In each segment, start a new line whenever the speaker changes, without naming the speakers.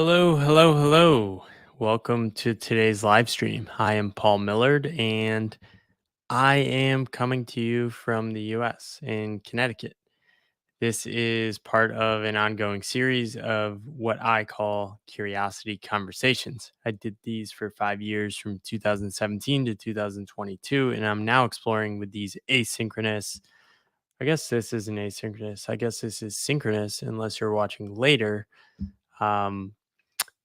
Hello, hello, hello. Welcome to today's live stream. I am Paul Millard and I am coming to you from the US in Connecticut. This is part of an ongoing series of what I call curiosity conversations. I did these for 5 years from 2017 to 2022, and I'm now exploring with these asynchronous. I guess this isn't asynchronous. I guess this is synchronous unless you're watching later. Um,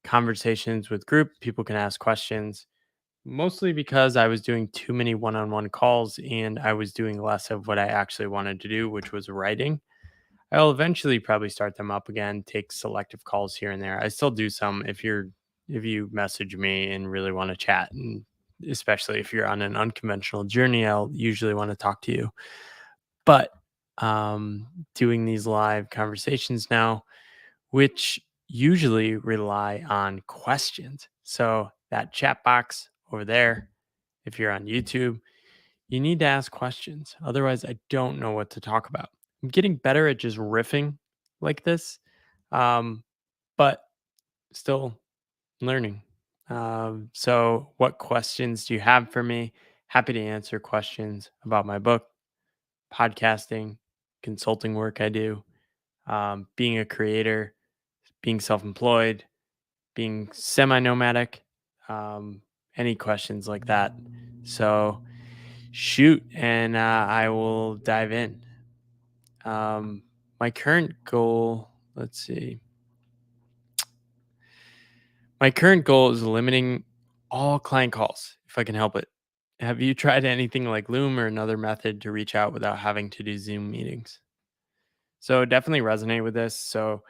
Conversations with group. People can ask questions, mostly because I was doing too many one-on-one calls and I was doing less of what I actually wanted to do, which was writing. I'll eventually probably start them up again, take selective calls here and there. I still do some if you message me and really want to chat, and especially if you're on an unconventional journey, I'll usually want to talk to you. But doing these live conversations now, which usually rely on questions. So that chat box over there, if you're on YouTube, you need to ask questions. Otherwise, I don't know what to talk about. I'm getting better at just riffing like this, um, but still learning. So, what questions do you have for me? Happy to answer questions about my book, podcasting, consulting work I do, being a creator, being self employed, being semi-nomadic, um, any questions like that. So shoot, and I will dive in. My current goal, let's see. My current goal is limiting all client calls if I can help it. Have you tried anything like Loom or another method to reach out without having to do Zoom meetings? So definitely resonate with this. So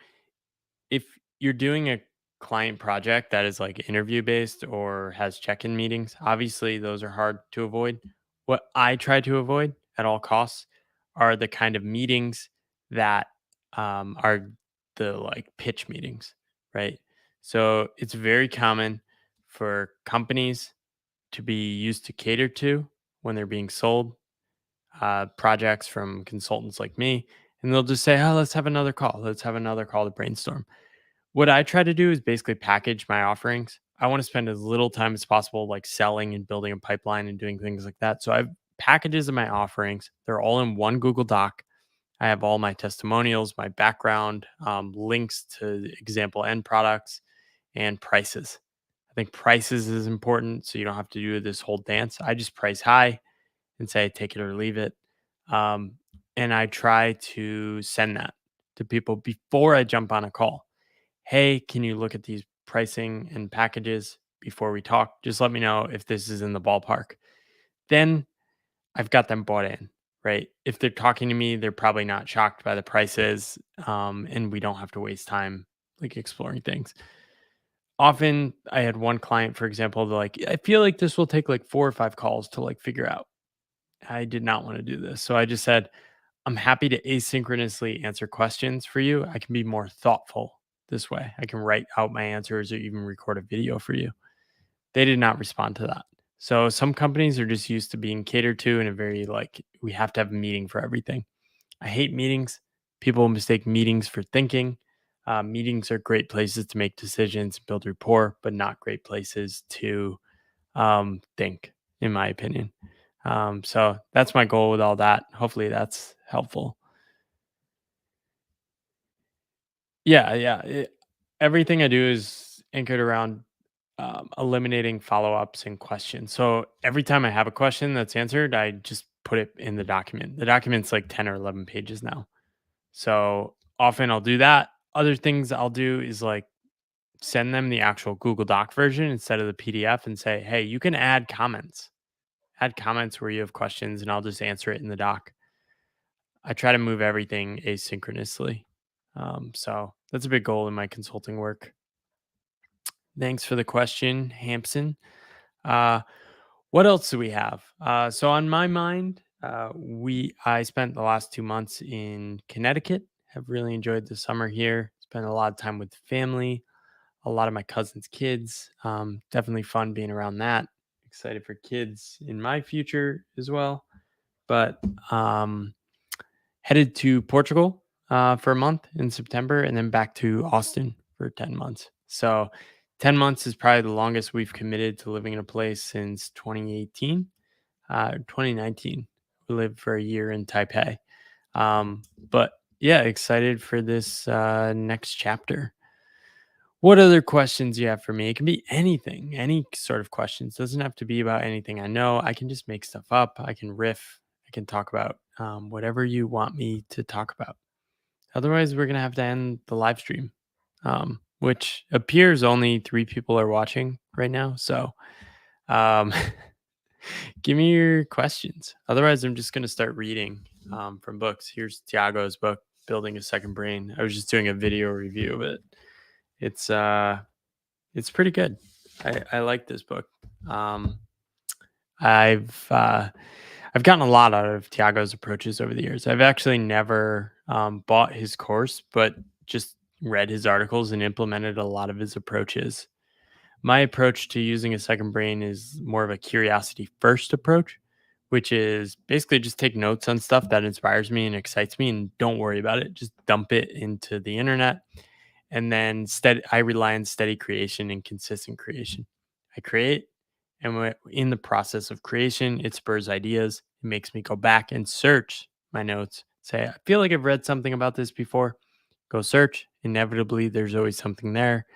if you're doing a client project that is like interview based or has check-in meetings, obviously those are hard to avoid. What I try to avoid at all costs are the kind of meetings that are the like pitch meetings, right? So it's very common for companies to be used to cater to when they're being sold projects from consultants like me, and they'll just say, "Oh, let's have another call. Let's have another call to brainstorm." What I try to do is basically package my offerings. I want to spend as little time as possible like selling and building a pipeline and doing things like that. So I have packages of my offerings. They're all in one Google Doc. I have all my testimonials, my background, links to example end products, and prices. I think prices is important so you don't have to do this whole dance. I just price high and say take it or leave it. Um, and I try to send that to people before I jump on a call. Hey, can you look at these pricing and packages before we talk? Just let me know if this is in the ballpark. Then I've got them bought in, right? If they're talking to me, they're probably not shocked by the prices, and we don't have to waste time like exploring things. Often, I had one client, for example, they're like, I feel like this will take like 4 or 5 calls to like figure out. I did not want to do this. So I just said, I'm happy to asynchronously answer questions for you. I can be more thoughtful this way. I can write out my answers or even record a video for you. They did not respond to that. So some companies are just used to being catered to in a very like, we have to have a meeting for everything. I hate meetings. People mistake meetings for thinking. Meetings are great places to make decisions, build rapport, but not great places to think, in my opinion. So that's my goal with all that. Hopefully that's helpful. Everything I do is anchored around eliminating follow ups and questions. So every time I have a question that's answered, I just put it in the document. The document's like 10 or 11 pages now. So often I'll do that. Other things I'll do is like send them the actual Google Doc version instead of the PDF and say, hey, you can add comments. Add comments where you have questions and I'll just answer it in the doc. I try to move everything asynchronously. So that's a big goal in my consulting work. Thanks for the question, Hampson. Uh, what else do we have? So on my mind, I spent the last 2 months in Connecticut. Have really enjoyed the summer here. Spent a lot of time with family, a lot of my cousins' kids. Definitely fun being around that. Excited for kids in my future as well. But headed to Portugal for a month in September, and then back to Austin for 10 months. So 10 months is probably the longest we've committed to living in a place since 2018, 2019. We lived for a year in Taipei. But yeah, excited for this next chapter. What other questions you have for me? It can be anything, any sort of questions. Doesn't have to be about anything I know. I can just make stuff up. I can riff. I can talk about whatever you want me to talk about. Otherwise, we're gonna have to end the live stream, which appears only 3 people are watching right now. So, um, give me your questions. Otherwise, I'm just gonna start reading from books. Here's Tiago's book, "Building a Second Brain." I was just doing a video review of it. It's uh, it's pretty good. I like this book. Um, I've uh, I've gotten a lot out of Tiago's approaches over the years. I've actually never bought his course, but just read his articles and implemented a lot of his approaches. My approach to using a second brain is more of a curiosity first approach, which is basically just take notes on stuff that inspires me and excites me and don't worry about it. Just dump it into the internet and then I rely on steady creation and consistent creation. I create, and in the process of creation, it spurs ideas. It makes me go back and search my notes. Say, I feel like I've read something about this before. Go search. Inevitably, there's always something there.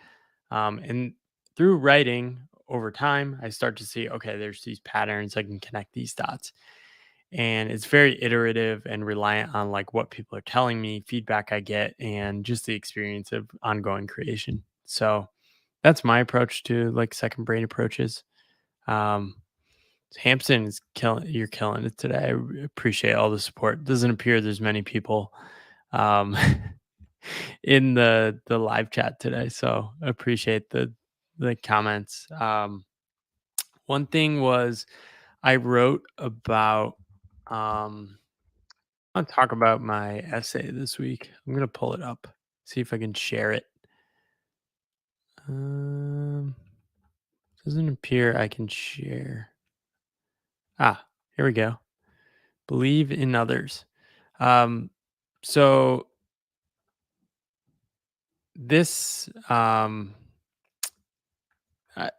And through writing over time, I start to see, okay, there's these patterns. I can connect these dots, and it's very iterative and reliant on like what people are telling me, feedback I get, and just the experience of ongoing creation. So that's my approach to like second brain approaches. um Hampson is killing, you're killing it today. Appreciate all the support. Doesn't appear there's many people um in the live chat today, so appreciate the comments. One thing was I wrote about I'll talk about my essay this week. I'm gonna pull it up, see if I can share it. Um, doesn't appear I can share. Ah, here we go. Believe in others. Um, so this uh,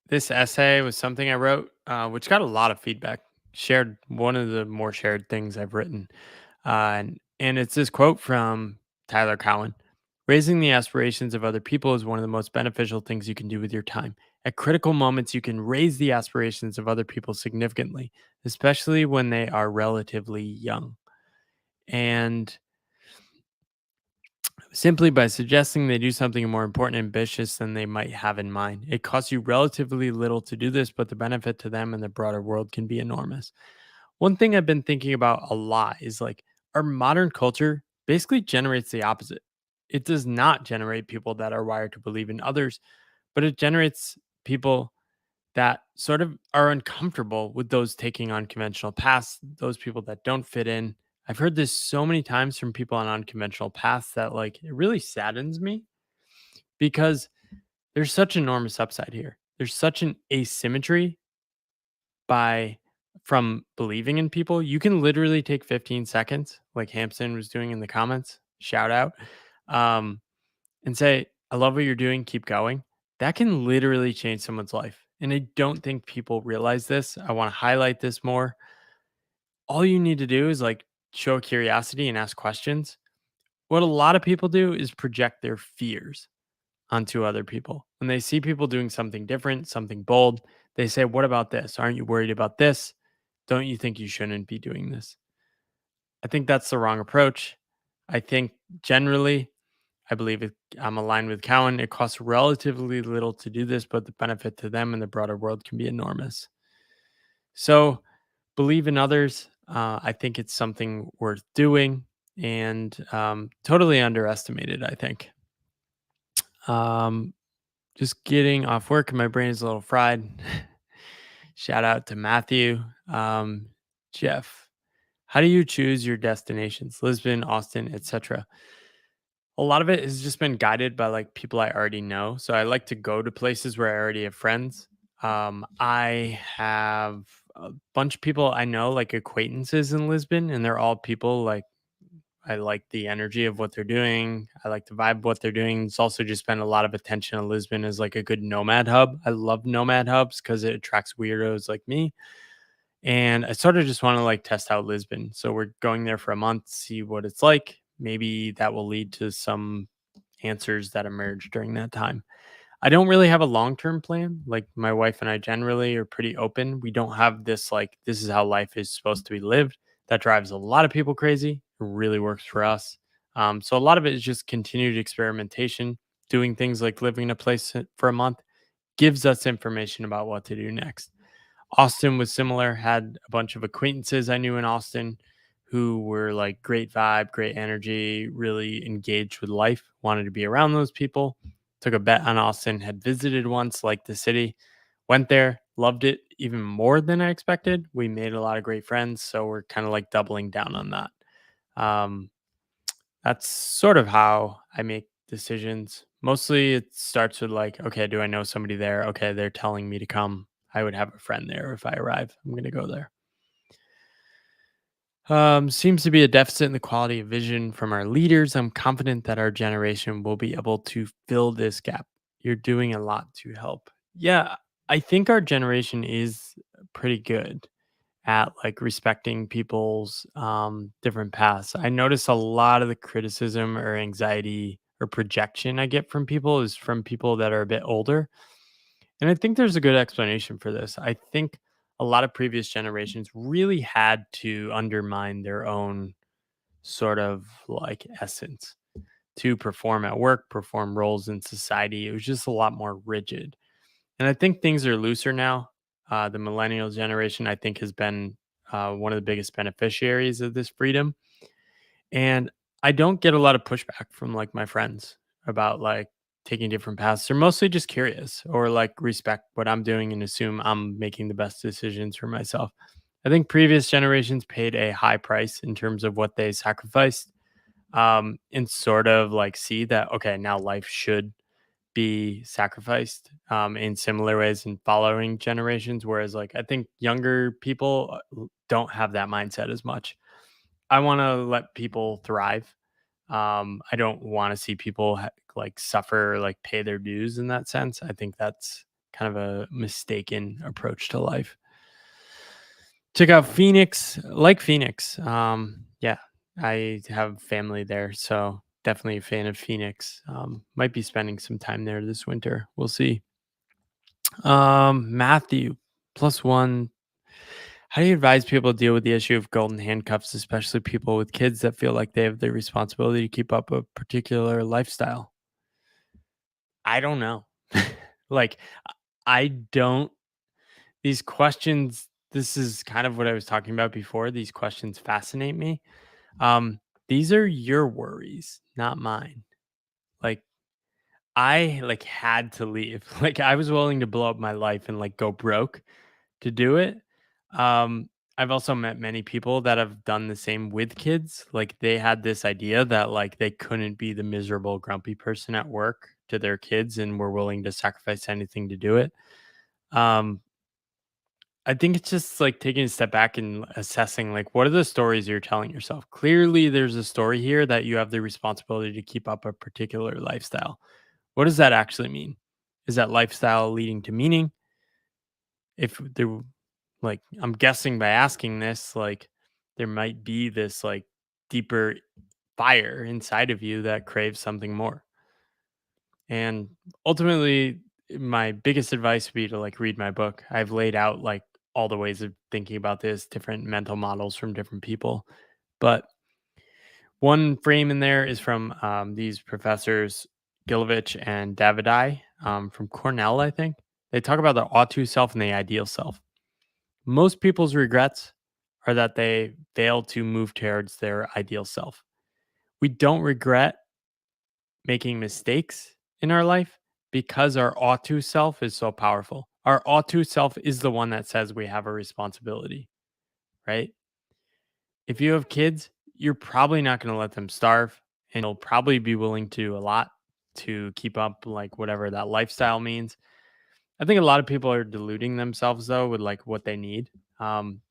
this essay was something I wrote, which got a lot of feedback. Shared one of the more shared things I've written. And it's this quote from Tyler Cowen: "Raising the aspirations of other people is one of the most beneficial things you can do with your time. At critical moments, you can raise the aspirations of other people significantly, especially when they are relatively young. And simply by suggesting they do something more important and ambitious than they might have in mind. It costs you relatively little to do this, but the benefit to them and the broader world can be enormous." One thing I've been thinking about a lot is like our modern culture basically generates the opposite. It does not generate people that are wired to believe in others, but it generates people that sort of are uncomfortable with those taking unconventional paths, those people that don't fit in. I've heard this so many times from people on unconventional paths that like it really saddens me because there's such enormous upside here. There's such an asymmetry by from believing in people. You can literally take 15 seconds, like Hampson was doing in the comments, shout out, um, and say, "I love what you're doing, keep going." That can literally change someone's life. And I don't think people realize this. I want to highlight this more. All you need to do is like show curiosity and ask questions. What a lot of people do is project their fears onto other people. When they see people doing something different, something bold, they say, "What about this? Aren't you worried about this? Don't you think you shouldn't be doing this?" I think that's the wrong approach. I think generally, I believe I'm aligned with Cowan. It costs relatively little to do this, but the benefit to them and the broader world can be enormous. So believe in others. I think it's something worth doing and totally underestimated, I think. Um, just getting off work and my brain is a little fried. Shout out to Matthew. Jeff, how do you choose your destinations? Lisbon, Austin, etc. A lot of it has just been guided by like people I already know. So I like to go to places where I already have friends. I have a bunch of people I know, like acquaintances in Lisbon, and they're all people like I like the energy of what they're doing. I like the vibe of what they're doing. It's also just been a lot of attention on Lisbon as like a good nomad hub. I love nomad hubs because it attracts weirdos like me. And I sort of just want to like test out Lisbon. So we're going there for a month, see what it's like. Maybe that will lead to some answers that emerge during that time. I don't really have a long-term plan. Like my wife and I generally are pretty open. We don't have this like this is how life is supposed to be lived. That drives a lot of people crazy. It really works for us. So a lot of it is just continued experimentation, doing things like living in a place for a month gives us information about what to do next. Austin was similar, had a bunch of acquaintances I knew in Austin who were like great vibe, great energy, really engaged with life, wanted to be around those people. Took a bet on Austin, had visited once, liked the city, went there, loved it even more than I expected. We made a lot of great friends. So we're kind of like doubling down on that. Um, that's sort of how I make decisions. Mostly it starts with like, okay, do I know somebody there? Okay, they're telling me to come. I would have a friend there if I arrive. I'm going to go there. Seems to be a deficit in the quality of vision from our leaders. I'm confident that our generation will be able to fill this gap. You're doing a lot to help. Yeah, I think our generation is pretty good at like respecting people's different paths. I notice a lot of the criticism or anxiety or projection I get from people is from people that are a bit older. And I think there's a good explanation for this. I think a lot of previous generations really had to undermine their own sort of like essence to perform at work, perform roles in society. It was just a lot more rigid. And I think things are looser now. The millennial generation, I think, has been one of the biggest beneficiaries of this freedom. And I don't get a lot of pushback from like my friends about like taking different paths. They're mostly just curious or like respect what I'm doing and assume I'm making the best decisions for myself. I think previous generations paid a high price in terms of what they sacrificed and sort of like see that, okay, now life should be sacrificed in similar ways in following generations. Whereas, like, I think younger people don't have that mindset as much. I want to let people thrive. I don't want to see people like suffer, like pay their dues in that sense. I think that's kind of a mistaken approach to life. Check out Phoenix, like Phoenix. Yeah, I have family there, so definitely a fan of Phoenix. Might be spending some time there this winter. We'll see. Matthew, plus one. How do you advise people to deal with the issue of golden handcuffs, especially people with kids that feel like they have the responsibility to keep up a particular lifestyle? I don't know. Like, I don't, these questions, this is kind of what I was talking about before. These questions fascinate me. Um, these are your worries, not mine. Like, I like had to leave. Like I was willing to blow up my life and like go broke to do it. Um, I've also met many people that have done the same with kids. Like they had this idea that like they couldn't be the miserable, grumpy person at work to their kids and were willing to sacrifice anything to do it. Um, I think it's just like taking a step back and assessing like what are the stories you're telling yourself. Clearly, there's a story here that you have the responsibility to keep up a particular lifestyle. What does that actually mean? Is that lifestyle leading to meaning? If there, like, I'm guessing by asking this, like, there might be this like deeper fire inside of you that craves something more. And ultimately, my biggest advice would be to like read my book. I've laid out like all the ways of thinking about this, different mental models from different people. But one frame in there is from these professors, Gilovich and Davidai from Cornell, I think. They talk about the ought to self and the ideal self. Most people's regrets are that they fail to move towards their ideal self. We don't regret making mistakes in our life because our ought to self is so powerful. Our ought to self is the one that says we have a responsibility, right? If you have kids, you're probably not going to let them starve and you'll probably be willing to do a lot to keep up like whatever that lifestyle means. I think a lot of people are deluding themselves though with like what they need.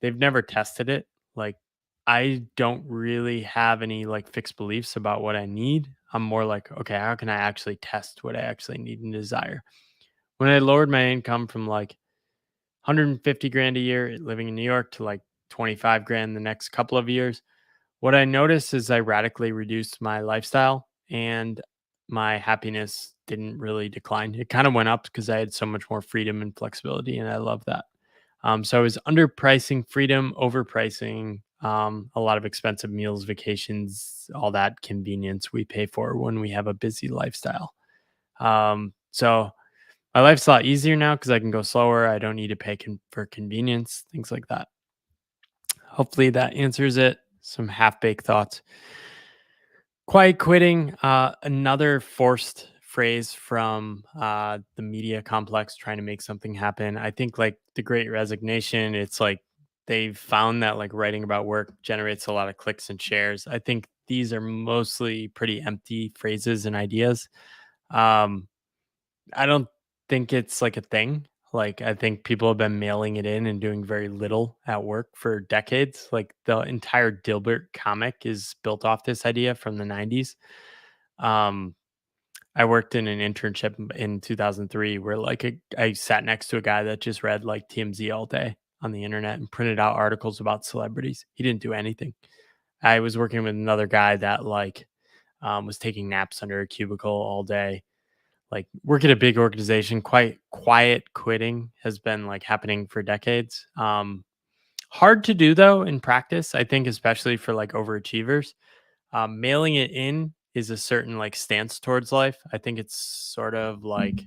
They've never tested it. Like I don't really have any like fixed beliefs about what I need. I'm more like, okay, how can I actually test what I actually need and desire? When I lowered my income from like 150 grand a year living in New York to like 25 grand the next couple of years, what I noticed is I radically reduced my lifestyle and my happiness didn't really decline. It kind of went up because I had so much more freedom and flexibility, and I love that. So I was underpricing freedom, overpricing a lot of expensive meals, vacations, all that convenience we pay for when we have a busy lifestyle. So my life's a lot easier now because I can go slower. I don't need to pay for convenience, things like that. Hopefully that answers it. Some half baked thoughts. Quiet quitting, another forced phrase from the media complex trying to make something happen. I think like the great resignation, it's like they've found that like writing about work generates a lot of clicks and shares. I think these are mostly pretty empty phrases and ideas. Um, I don't think it's like a thing. Like I think people have been mailing it in and doing very little at work for decades. Like the entire Dilbert comic is built off this idea from the 90s. um, I worked in an internship in 2003 where I sat next to a guy that just read like TMZ all day on the internet and printed out articles about celebrities. He didn't do anything. I was working with another guy that was taking naps under a cubicle all day. Like work at a big organization, quite quiet quitting has been like happening for decades. Hard to do though in practice, I think, especially for like overachievers. Mailing it in is a certain like stance towards life. I think it's sort of like,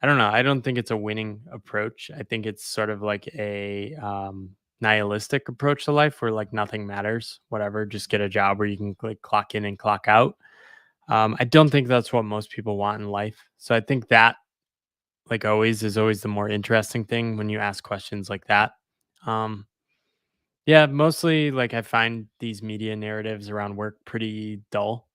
I don't know. I don't think it's a winning approach. I think it's sort of like a nihilistic approach to life where like nothing matters, whatever. Just get a job where you can like clock in and clock out. I don't think that's what most people want in life. So I think that like always is always the more interesting thing when you ask questions like that. Um, Yeah, mostly like I find these media narratives around work pretty dull.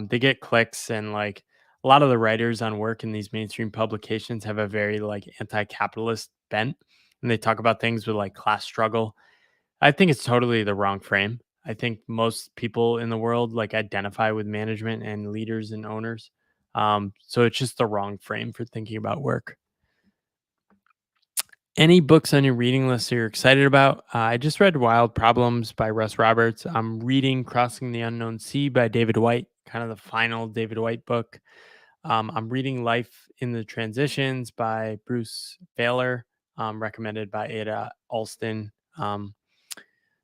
They get clicks, and like a lot of the writers on work in these mainstream publications have a very like anti-capitalist bent, and they talk about things with like class struggle. I think it's totally the wrong frame. I think most people in the world like identify with management and leaders and owners. So it's just the wrong frame for thinking about work. Any books on your reading list that you're excited about? I just read Wild Problems by Russ Roberts. I'm reading Crossing the Unknown Sea by David White, kind of the final David White book. I'm reading Life in the Transitions by Bruce Failer, recommended by Ada Alston.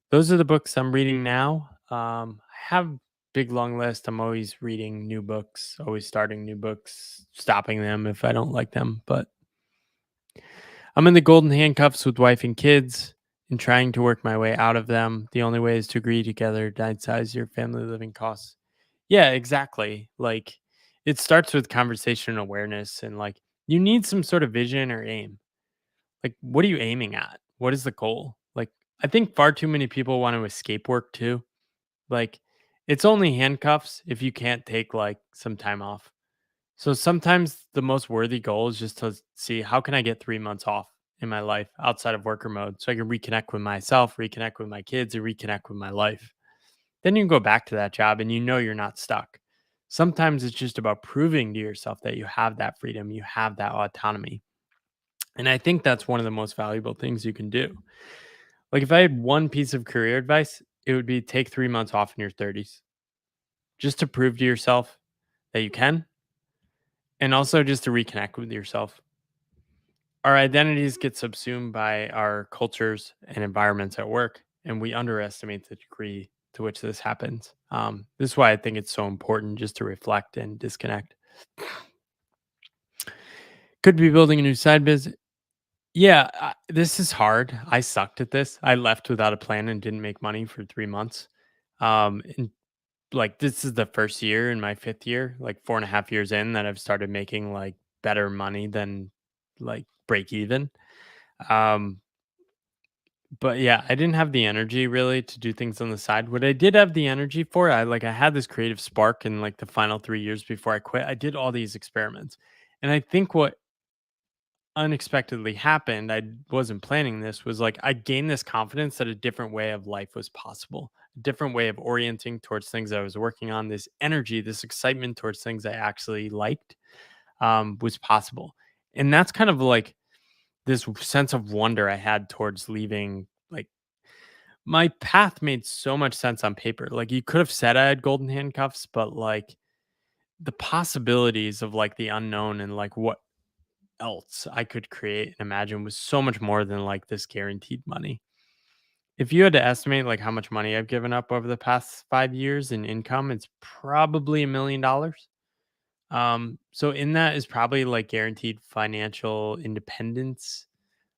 Those are the books I'm reading now. I have big long list. I'm always reading new books, always starting new books, stopping them if I don't like them. But I'm in the golden handcuffs with wife and kids and trying to work my way out of them. The only way is to agree together, downsize your family living costs. Yeah, exactly. Like it starts with conversation and awareness, and like you need some sort of vision or aim. Like, what are you aiming at? What is the goal? Like, I think far too many people want to escape work too. Like, it's only handcuffs if you can't take like some time off. So sometimes the most worthy goal is just to see how can I get 3 months off in my life outside of worker mode so I can reconnect with myself, reconnect with my kids, and reconnect with my life. Then you can go back to that job and you know you're not stuck. Sometimes it's just about proving to yourself that you have that freedom, you have that autonomy. And I think that's one of the most valuable things you can do. Like if I had one piece of career advice, it would be take 3 months off in your 30s just to prove to yourself that you can, and also just to reconnect with yourself. Our identities get subsumed by our cultures and environments at work, and we underestimate the degree to which this happens. This is why I think it's so important just to reflect and disconnect. Could be building a new side business. Yeah, this is hard. I sucked at this. I left without a plan and didn't make money for 3 months. And like this is the first year in my fifth year, like 4.5 years in, that I've started making like better money than like break even. Um, But yeah, I didn't have the energy really to do things on the side. What I did have the energy for, I had this creative spark in like the final 3 years before I quit. I did all these experiments. And I think what unexpectedly happened, I wasn't planning this, was like I gained this confidence that a different way of life was possible, a different way of orienting towards things I was working on, this energy, this excitement towards things I actually liked was possible. And that's kind of like this sense of wonder I had towards leaving. Like my path made so much sense on paper. Like you could have said I had golden handcuffs, but like the possibilities of like the unknown and like what else I could create and imagine was so much more than like this guaranteed money. If you had to estimate like how much money I've given up over the past 5 years in income, it's probably $1 million. So in that is probably like guaranteed financial independence,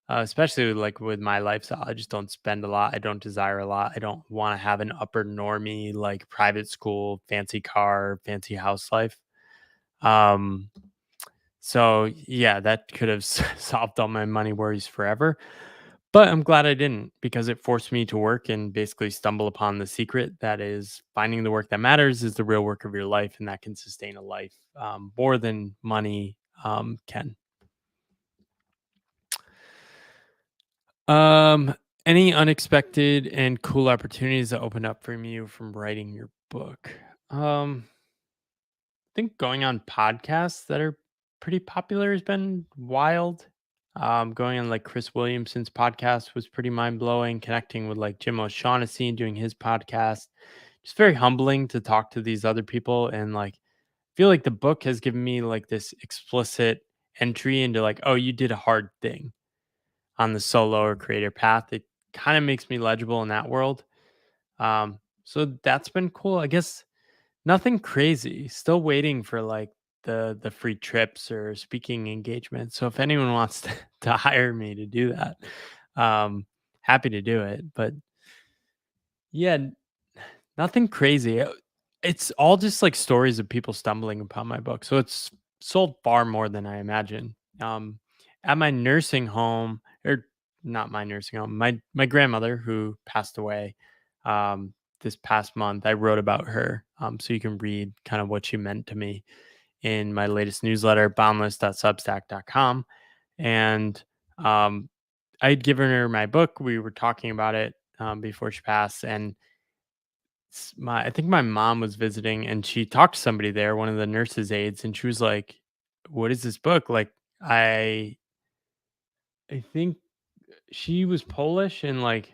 especially like with my lifestyle. I just don't spend a lot. I don't desire a lot. I don't want to have an upper normie like private school, fancy car, fancy house life. Um, So yeah, that could have solved all my money worries forever. But I'm glad I didn't because it forced me to work and basically stumble upon the secret that is finding the work that matters is the real work of your life, and that can sustain a life more than money can. Um, any unexpected and cool opportunities that opened up from you from writing your book? Think going on podcasts that are pretty popular has been wild. Going on like Chris Williamson's podcast was pretty mind blowing. Connecting with like Jim O'Shaughnessy and doing his podcast, just very humbling to talk to these other people and like feel like the book has given me like this explicit entry into like, oh, you did a hard thing on the solo or creator path. It kind of makes me legible in that world. So that's been cool. I guess nothing crazy. Still waiting for like the free trips or speaking engagements. So if anyone wants to hire me to do that, um, happy to do it. But yeah, nothing crazy. It's all just like stories of people stumbling upon my book. So it's sold far more than I imagined. Um, at my nursing home, or not my nursing home, my grandmother who passed away this past month. I wrote about her, so you can read kind of what she meant to me in my latest newsletter, boundless.substack.com. And um, I had given her my book. We were talking about it before she passed, and I think my mom was visiting and she talked to somebody there, one of the nurses aides, and she was like, "What is this book?" Like I I think she was Polish and like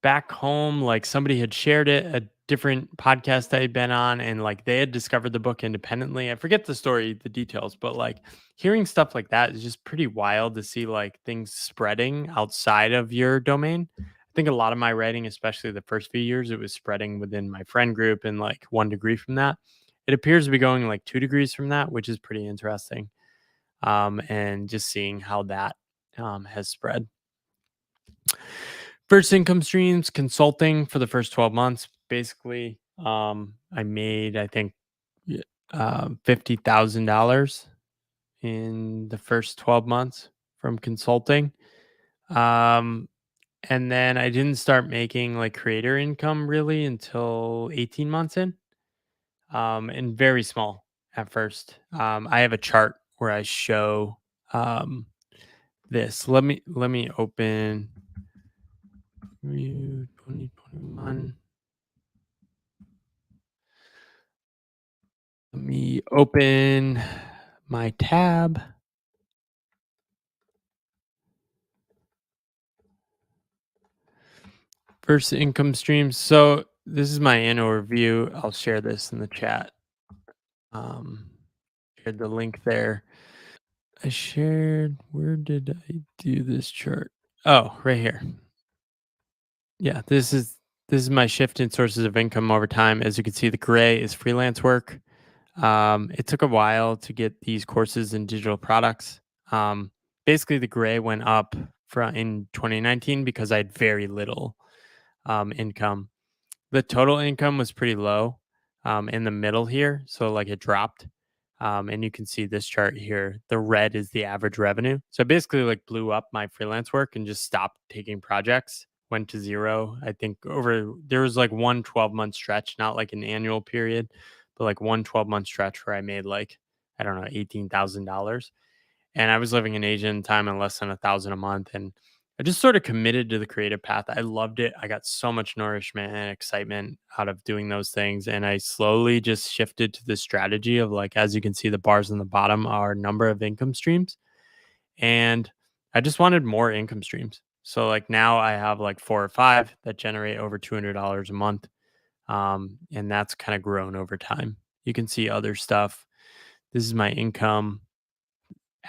back home, like somebody had shared it, a different podcast I had been on, and like they had discovered the book independently. I forget the story, the details, but like hearing stuff like that is just pretty wild to see like things spreading outside of your domain. I think a lot of my writing, especially the first few years, it was spreading within my friend group and like 1 degree from that. It appears to be going like 2 degrees from that, which is pretty interesting. And just seeing how that has spread. First income streams, consulting for the first 12 months. Basically, I made, I think, $50,000 in the first 12 months from consulting. Um, and then I didn't start making like creator income really until 18 months in, and very small at first. I have a chart where I show this. Let me open 2021. Let me open my tab. First income streams. So this is my annual review. I'll share this in the chat. Um, shared the link there. I shared. Where did I do this chart? Oh, right here. Yeah, this is my shift in sources of income over time. As you can see, the gray is freelance work. It took a while to get these courses in digital products. Basically, the gray went up from in 2019 because I had very little income. The total income was pretty low in the middle here, so like it dropped. And you can see this chart here. The red is the average revenue. So I basically like blew up my freelance work and just stopped taking projects. Went to zero. I think over there was like one 12-month stretch, not like an annual period, but like one 12-month stretch where I made like I don't know $18,000. and I was living in Asia in time on less than 1,000 a month, and I just sort of committed to the creative path. I loved it. I got so much nourishment and excitement out of doing those things, and I slowly just shifted to the strategy of like, as you can see, the bars on the bottom are number of income streams, and I just wanted more income streams. So like now I have like 4 or 5 that generate over $200 a month, and that's kind of grown over time. You can see other stuff. This is my income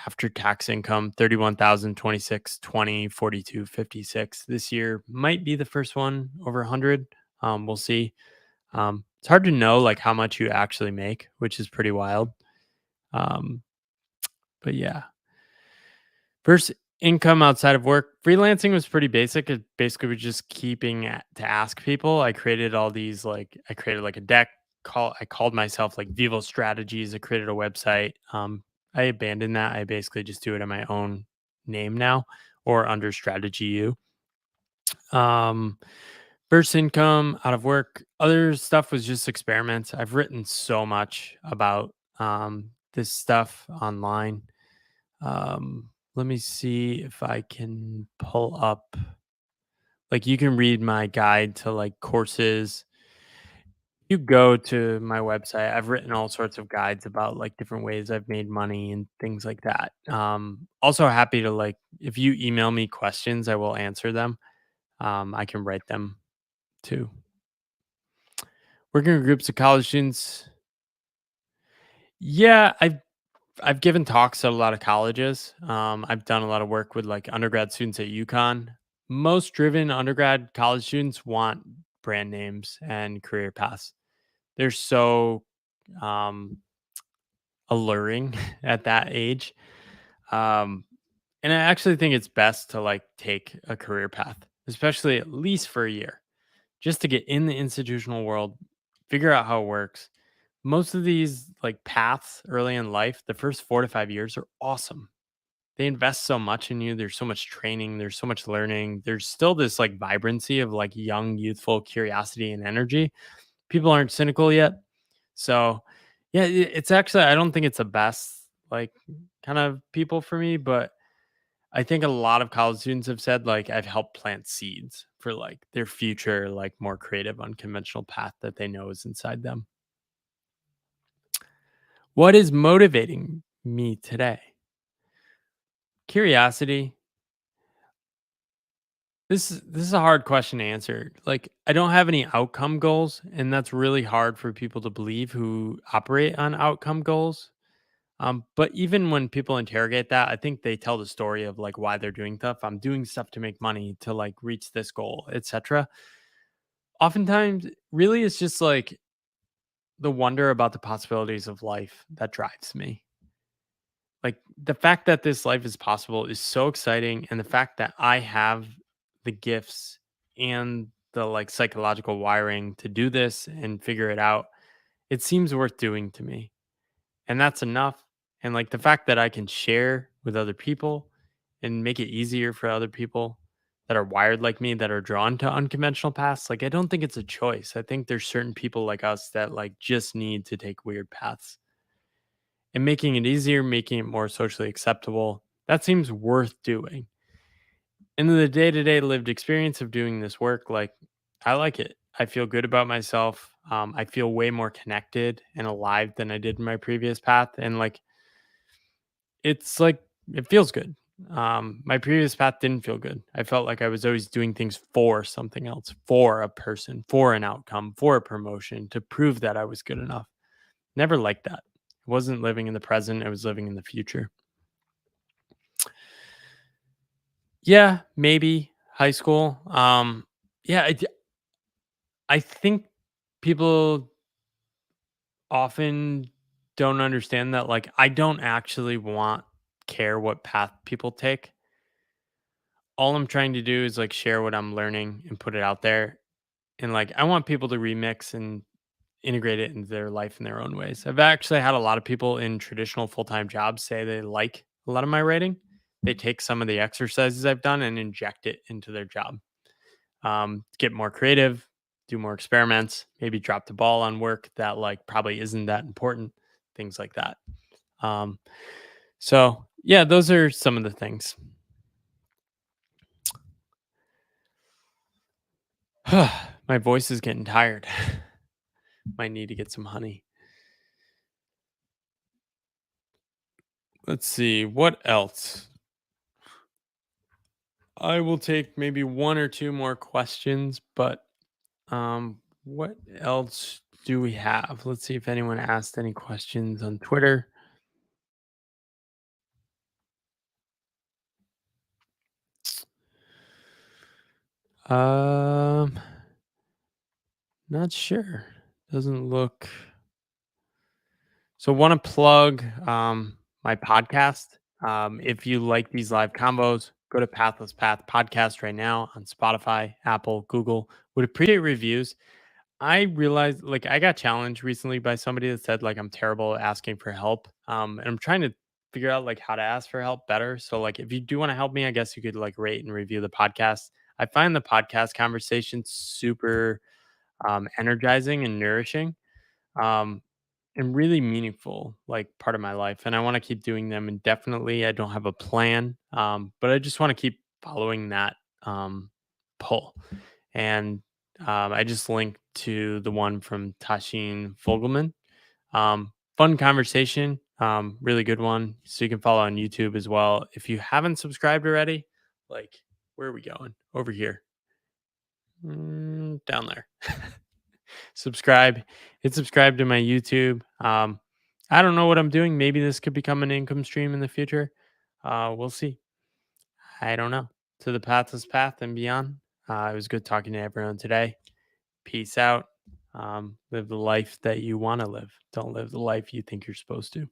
after tax income 31,000, 26, 20, 42, 56. This year might be the first one over 100. We'll see. It's hard to know like how much you actually make, which is pretty wild. Um, but yeah, first income outside of work, freelancing was pretty basic. It basically was just to ask people. I created like a deck I called myself like Vivo Strategies. I created a website. I abandoned that. I basically just do it in my own name now or under Strategy U. Um, First income out of work. Other stuff was just experiments. I've written so much about this stuff online. Let me see if I can pull up. Like you can read my guide to like courses. You go to my website. I've written all sorts of guides about like different ways I've made money and things like that. Also happy to like if you email me questions, I will answer them. I can write them too. Working with groups of college students. Yeah, I've given talks at a lot of colleges. I've done a lot of work with like undergrad students at UConn. Most driven undergrad college students want brand names and career paths. They're so um, alluring at that age. Um, and I actually think it's best to like take a career path, especially at least for a year, just to get in the institutional world, figure out how it works. Most of these like paths early in life, the first 4 to 5 years are awesome. They invest so much in you. There's so much training. There's so much learning. There's still this like vibrancy of like young, youthful curiosity and energy. People aren't cynical yet. So, yeah, it's actually, I don't think it's the best like kind of people for me, but I think a lot of college students have said like I've helped plant seeds for like their future, like more creative, unconventional path that they know is inside them. What is motivating me today? Curiosity. This is a hard question to answer. Like I don't have any outcome goals, and that's really hard for people to believe who operate on outcome goals. But even when people interrogate that, I think they tell the story of like why they're doing stuff. I'm doing stuff to make money to like reach this goal, etc. Oftentimes, really, it's just like the wonder about the possibilities of life that drives me. Like the fact that this life is possible is so exciting, and the fact that I have the gifts and the like psychological wiring to do this and figure it out, it seems worth doing to me. And that's enough. And like the fact that I can share with other people and make it easier for other people that are wired like me that are drawn to unconventional paths, like I don't think it's a choice. I think there's certain people like us that like just need to take weird paths, and making it easier, making it more socially acceptable, that seems worth doing. And then the day-to-day lived experience of doing this work, like I like it. I feel good about myself. I feel way more connected and alive than I did in my previous path. And like it's like it feels good. My previous path didn't feel good. I felt like I was always doing things for something else, for a person, for an outcome, for a promotion, to prove that I was good enough. Never liked that. I wasn't living in the present, I was living in the future. Yeah, maybe high school. Yeah, I think people often don't understand that like I don't actually want care what path people take. All I'm trying to do is like share what I'm learning and put it out there. And like I want people to remix and integrate it into their life in their own ways. I've actually had a lot of people in traditional full-time jobs say they like a lot of my writing. They take some of the exercises I've done and inject it into their job. Get more creative, do more experiments, maybe drop the ball on work that like probably isn't that important, things like that. Um, so Yeah, those are some of the things. My voice is getting tired. Might need to get some honey. Let's see, what else? I will take maybe one or two more questions, but what else do we have? Let's see if anyone asked any questions on Twitter. Um, Not sure. Doesn't look. So want to plug my podcast. If you like these live combos, go to Pathless Path Podcast right now on Spotify, Apple, Google. Would appreciate reviews. I realized like I got challenged recently by somebody that said like I'm terrible at asking for help. And I'm trying to figure out like how to ask for help better. So like if you do want to help me, I guess you could like rate and review the podcast. I find the podcast conversation super energizing and nourishing. Um, and really meaningful, like part of my life. And I want to keep doing them indefinitely. I don't have a plan, but I just want to keep following that pull. And I just linked to the one from Tashin Fogelman. Fun conversation, really good one. So you can follow on YouTube as well. If you haven't subscribed already, like, where are we going? Over here. Down there. Subscribe. Hit subscribe to my YouTube. I don't know what I'm doing. Maybe this could become an income stream in the future. We'll see. I don't know. To the pathless path and beyond. It was good talking to everyone today. Peace out. Live the life that you want to live. Don't live the life you think you're supposed to.